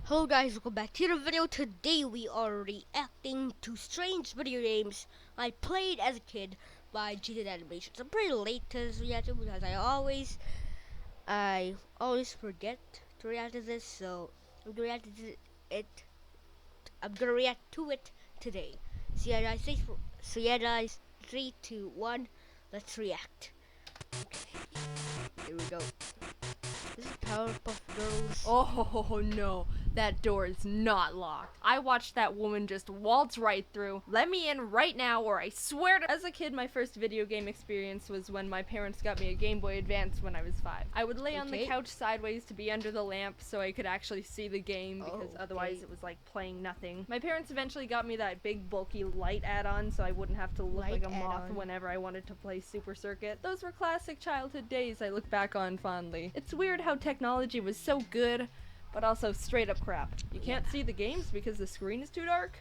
Hello guys, welcome back to the video. Today we are reacting to strange video games I played as a kid by Cheated Animations. I'm pretty late to this reaction because I always forget to react to this, so I'm gonna react to it. I'm gonna react to it today. So yeah guys, 3, 2, 1, let's react. Here we go. This is Powerpuff Girls. Oh no, that door is not locked. I watched that woman just waltz right through. Let me in right now or I swear to— As a kid, my first video game experience was when my parents got me a Game Boy Advance when I was 5. I would lay on the couch sideways to be under the lamp so I could actually see the game because otherwise it was like playing nothing. My parents eventually got me that big bulky light add-on so I wouldn't have to look like a moth whenever I wanted to play Super Circuit. Those were classic childhood days I look back on fondly. It's weird how technology was so good, but also straight up crap. You can't see the games because the screen is too dark?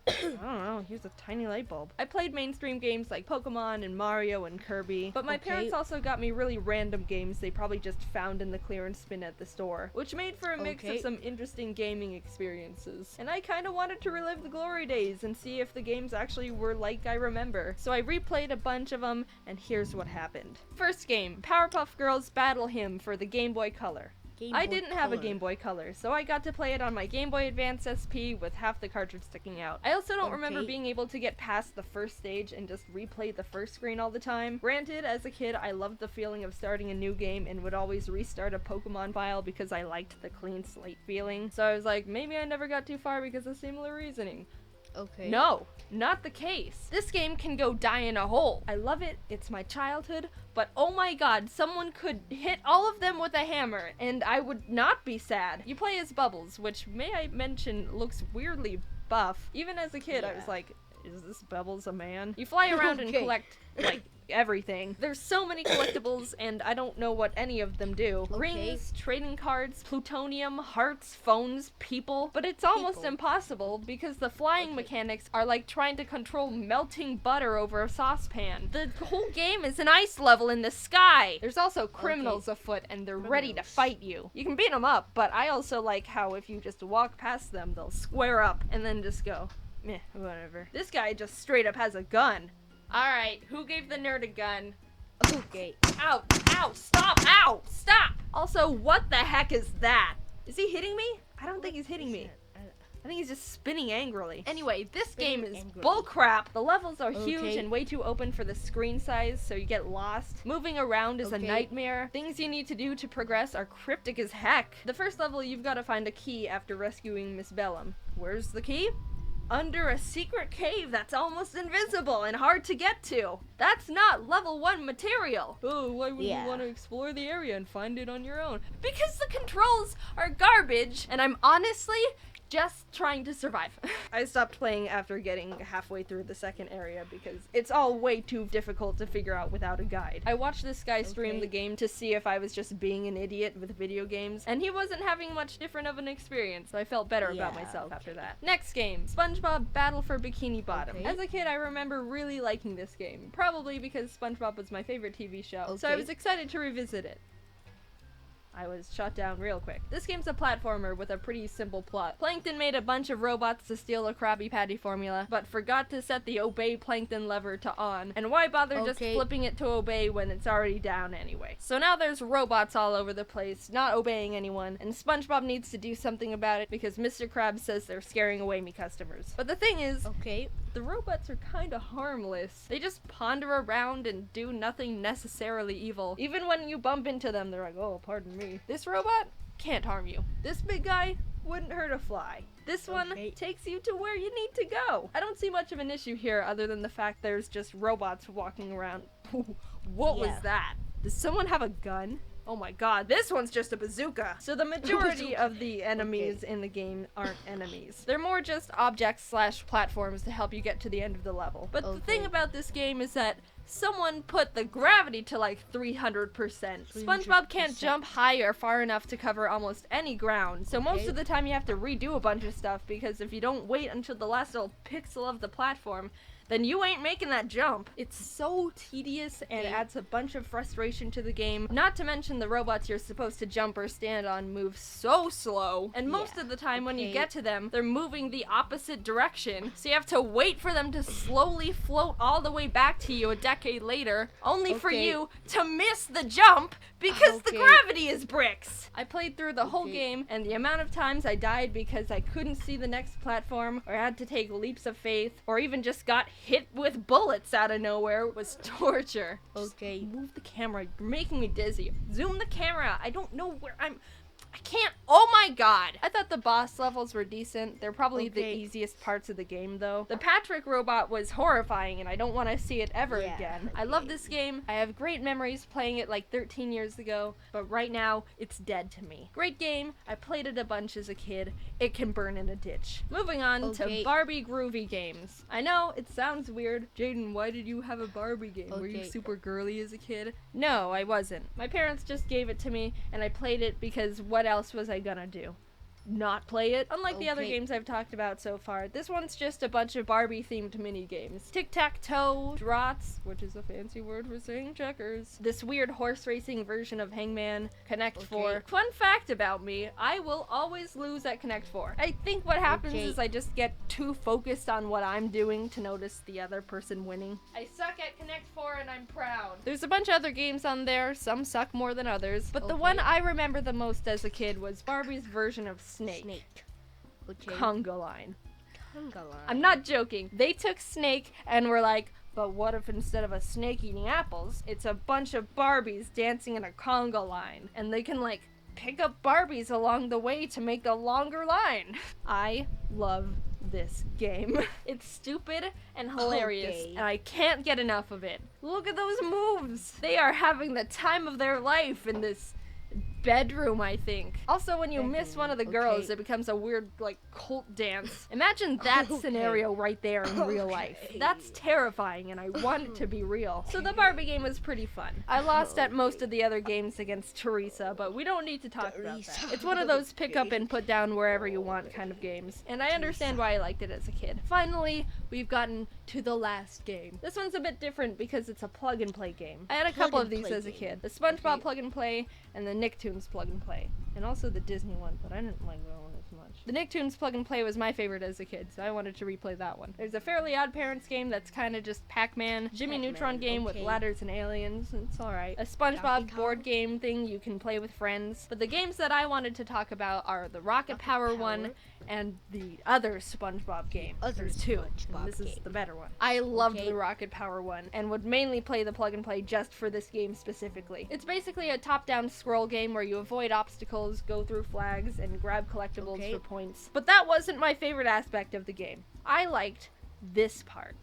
I don't know, here's a tiny light bulb. I played mainstream games like Pokemon and Mario and Kirby, but my parents also got me really random games they probably just found in the clearance bin at the store, which made for a mix of some interesting gaming experiences. And I kinda wanted to relive the glory days and see if the games actually were like I remember. So I replayed a bunch of them, and here's what happened. First game, Powerpuff Girls Battle Hymn for the Game Boy Color. I didn't have a Game Boy Color, so I got to play it on my Game Boy Advance SP with half the cartridge sticking out. I also don't remember being able to get past the first stage and just replay the first screen all the time. Granted, as a kid, I loved the feeling of starting a new game and would always restart a Pokemon file because I liked the clean slate feeling. So I was like, maybe I never got too far because of similar reasoning. No, not the case. This game can go die in a hole. I love it, it's my childhood, but oh my god, someone could hit all of them with a hammer, and I would not be sad. You play as Bubbles, which, may I mention, looks weirdly buff. Even as a kid, I was like, is this Bubbles a man? You fly around and collect, like, everything. There's so many collectibles, and I don't know what any of them do. Rings, trading cards, plutonium, hearts, phones, people. But it's almost impossible because the flying mechanics are like trying to control melting butter over a saucepan. The whole game is an ice level in the sky. There's also criminals afoot, and they're ready to fight you. You can beat them up, but I also like how if you just walk past them, they'll square up and then just go, meh, whatever. This guy just straight up has a gun. Alright, who gave the nerd a gun? Okay. Ow! Ow! Stop! Ow! Stop! Also, what the heck is that? Is he hitting me? I don't think he's hitting me. I think he's just spinning angrily. Anyway, this game is bullcrap. The levels are huge and way too open for the screen size, so you get lost. Moving around is a nightmare. Things you need to do to progress are cryptic as heck. The first level, you've got to find a key after rescuing Miss Bellum. Where's the key? Under a secret cave that's almost invisible and hard to get to. That's not level 1 material. Oh, why would you want to explore the area and find it on your own? Because the controls are garbage, and I'm honestly just trying to survive. I stopped playing after getting halfway through the second area because it's all way too difficult to figure out without a guide. I watched this guy stream the game to see if I was just being an idiot with video games, and he wasn't having much different of an experience, so I felt better about myself after that. Next game, SpongeBob Battle for Bikini Bottom. As a kid, I remember really liking this game, probably because SpongeBob was my favorite TV show, so I was excited to revisit it. I was shot down real quick. This game's a platformer with a pretty simple plot. Plankton made a bunch of robots to steal a Krabby Patty formula, but forgot to set the obey Plankton lever to on. And why bother just flipping it to obey when it's already down anyway? So now there's robots all over the place, not obeying anyone, and SpongeBob needs to do something about it because Mr. Krabs says they're scaring away me customers. But the thing is, the robots are kinda harmless. They just ponder around and do nothing necessarily evil. Even when you bump into them, they're like, oh, pardon me. This robot can't harm you. This big guy wouldn't hurt a fly. This one takes you to where you need to go. I don't see much of an issue here other than the fact there's just robots walking around. What was that? Does someone have a gun? Oh my god, this one's just a bazooka! So the majority of the enemies in the game aren't enemies. They're more just objects / platforms to help you get to the end of the level. But the thing about this game is that someone put the gravity to like 300%. SpongeBob can't jump high or far enough to cover almost any ground, so most of the time you have to redo a bunch of stuff because if you don't wait until the last little pixel of the platform, then you ain't making that jump. It's so tedious and adds a bunch of frustration to the game. Not to mention the robots you're supposed to jump or stand on move so slow. And most of the time when you get to them, they're moving the opposite direction. So you have to wait for them to slowly float all the way back to you a decade later, only for you to miss the jump because the gravity is bricks. I played through the whole game, and the amount of times I died because I couldn't see the next platform, or had to take leaps of faith, or even just got hit with bullets out of nowhere was torture. Just move the camera. You're making me dizzy. Zoom the camera. I don't know where I can't. Oh my god. I thought the boss levels were decent. They're probably the easiest parts of the game, though. The Patrick robot was horrifying, and I don't want to see it ever again. I love this game. I have great memories playing it like 13 years ago, but right now, it's dead to me. Great game. I played it a bunch as a kid. It can burn in a ditch. Moving on to Barbie groovy games. I know, it sounds weird. Jaden, why did you have a Barbie game? Were you super girly as a kid? No, I wasn't. My parents just gave it to me, and I played it because what else was I gonna do? Not play it? Unlike the other games I've talked about so far, this one's just a bunch of Barbie-themed mini-games. Tic-tac-toe, draughts, which is a fancy word for saying checkers. This weird horse racing version of Hangman, Connect 4. Fun fact about me, I will always lose at Connect 4. I think what happens is I just get too focused on what I'm doing to notice the other person winning. I suck at Connect 4 and I'm proud. There's a bunch of other games on there, some suck more than others, but the one I remember the most as a kid was Barbie's version of Snake. Conga line. I'm not joking. They took Snake and were like, but what if instead of a snake eating apples, it's a bunch of Barbies dancing in a conga line? And they can like pick up Barbies along the way to make a longer line. I love this game. It's stupid and hilarious, and I can't get enough of it. Look at those moves. They are having the time of their life in this bedroom, I think. Also, when you miss one of the girls, it becomes a weird, like, cult dance. Imagine that scenario right there in real life. That's terrifying, and I want it to be real. So the Barbie game was pretty fun. I lost at most of the other games against Teresa, but we don't need to talk about that. It's one of those pick up and put down wherever you want kind of games, and I understand why I liked it as a kid. Finally, we've gotten to the last game. This one's a bit different because it's a plug and play game. I had a couple of these as a kid. The SpongeBob plug and play and the Nicktoons plug and play. And also the Disney one, but I didn't like that one as much. The Nicktoons plug and play was my favorite as a kid, so I wanted to replay that one. There's a Fairly Odd Parents game that's kind of just Pac-Man, Jimmy Neutron game with ladders and aliens, and it's alright. A SpongeBob board game thing you can play with friends. But the games that I wanted to talk about are the Rocket Power one and the other SpongeBob game. There's two, and this is the better one. I loved the Rocket Power one, and would mainly play the plug and play just for this game specifically. It's basically a top-down scroll game where you avoid obstacles, go through flags, and grab collectibles for points. But that wasn't my favorite aspect of the game. I liked this part.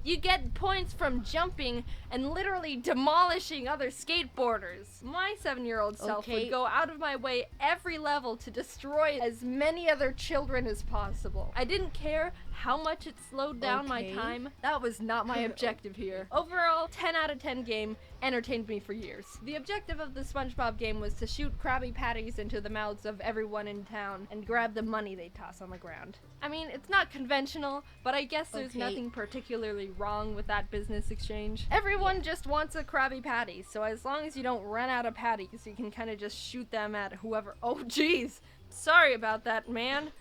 You get points from jumping and literally demolishing other skateboarders. My 7-year-old self would go out of my way every level to destroy as many other children as possible. I didn't care how much it slowed down my time. That was not my objective here. Overall, 10 out of 10 game, entertained me for years. The objective of the SpongeBob game was to shoot Krabby Patties into the mouths of everyone in town and grab the money they toss on the ground. I mean, it's not conventional, but I guess there's nothing particularly wrong with that business exchange. Everyone just wants a Krabby Patty, so as long as you don't run out of patties, you can kind of just shoot them at whoever. Oh, jeez. Sorry about that, man.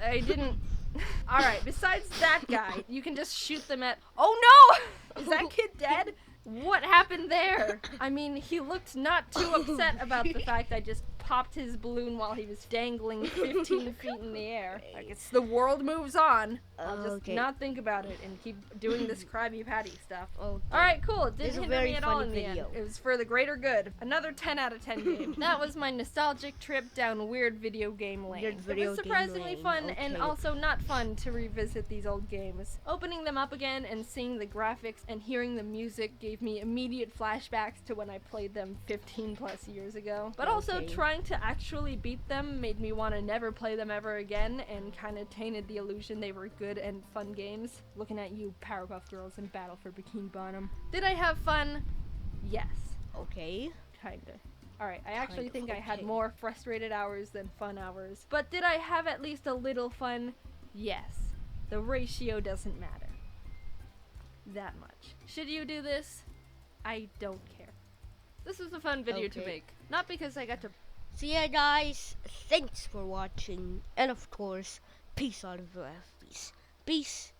I didn't... Alright, besides that guy, you can just shoot them at... Oh no! Is that kid dead? What happened there? I mean, he looked not too upset about the fact I just popped his balloon while he was dangling 15 feet in the air. I guess the world moves on. I'll just not think about it and keep doing this Krabby Patty stuff. Alright, cool. It didn't hinder me at all in the end. It was for the greater good. Another 10 out of 10 game. That was my nostalgic trip down weird video game lane. It was surprisingly fun and also not fun to revisit these old games. Opening them up again and seeing the graphics and hearing the music gave me immediate flashbacks to when I played them 15 plus years ago. But also trying to actually beat them made me want to never play them ever again and kind of tainted the illusion they were good and fun games. Looking at you, Powerpuff Girls and Battle for Bikini Bottom. Did I have fun? Yes. Kinda. Alright, I actually think I had more frustrated hours than fun hours. But did I have at least a little fun? Yes. The ratio doesn't matter that much. Should you do this? I don't care. This is a fun video to Okay. make. Not because I got to... So yeah, guys, thanks for watching, and of course, peace out of your peace. Peace.